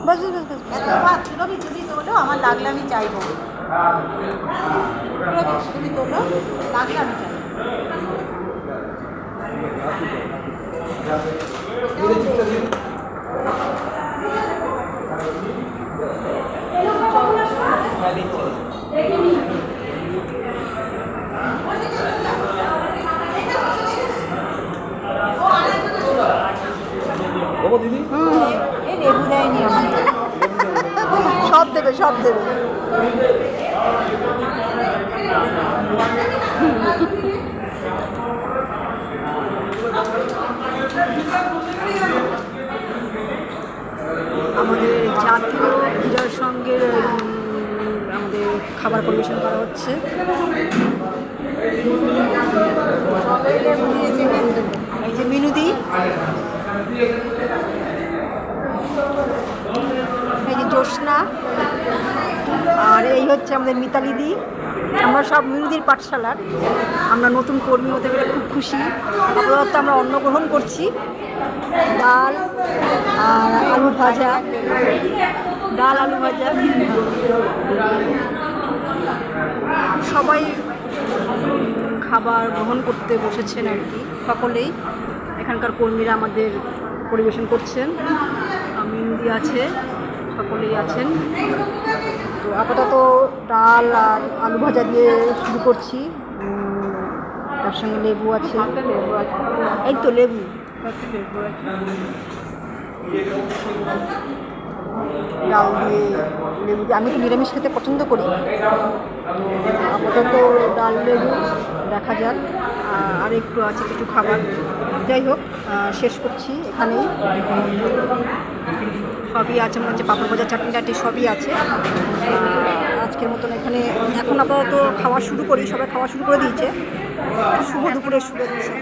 बस बस बस ছবি তোলো আমার লাগলে আমি চাইবো ছবি তোলো লাগলে আমি চাইবো দিদি এই লেবু দেয়নি আমাদের সব দেবে সব দেবে আমাদের জাতীয় ক্রীড়ার সঙ্গে আমাদের খাবার পরিবেশন করা হচ্ছে এই যে মিনুদি এই যে জ্যোৎস্না আর এই হচ্ছে আমাদের মিতালিদি আমরা সব মিনুদির পাঠশালার আমরা নতুন কর্মী হতে পেরে খুব খুশি আপাতত আমরা অন্ন গ্রহণ করছি ডাল আর আলু ভাজা ডাল আলু ভাজা সবাই খাবার গ্রহণ করতে বসেছেন আর কি সকলেই এখানকার কর্মীরা আমাদের পরিবেশন করছেন মিনুদি আছে সকলেই আছেন তো আপাতত ডাল আর আলু ভাজা দিয়ে শুরু করছি তার সঙ্গে লেবু আছে এই তো লেবু ডাল দিয়ে লেবু দিয়ে আমি তো নিরামিষ খেতে পছন্দ করি আপাতত ডাল লেবু দেখা যাক আর একটু আছে কিছু খাবার যাই হোক শেষ করছি এখানেই সবই আছে মনে হচ্ছে পাপড় ভাজা চাটনি টাটনি সবই আছে আজকের মতন এখানে এখন আপাতত খাওয়া শুরু করি সবাই খাওয়া শুরু করে দিয়েছে শুভ দুপুরের শুভেচ্ছা।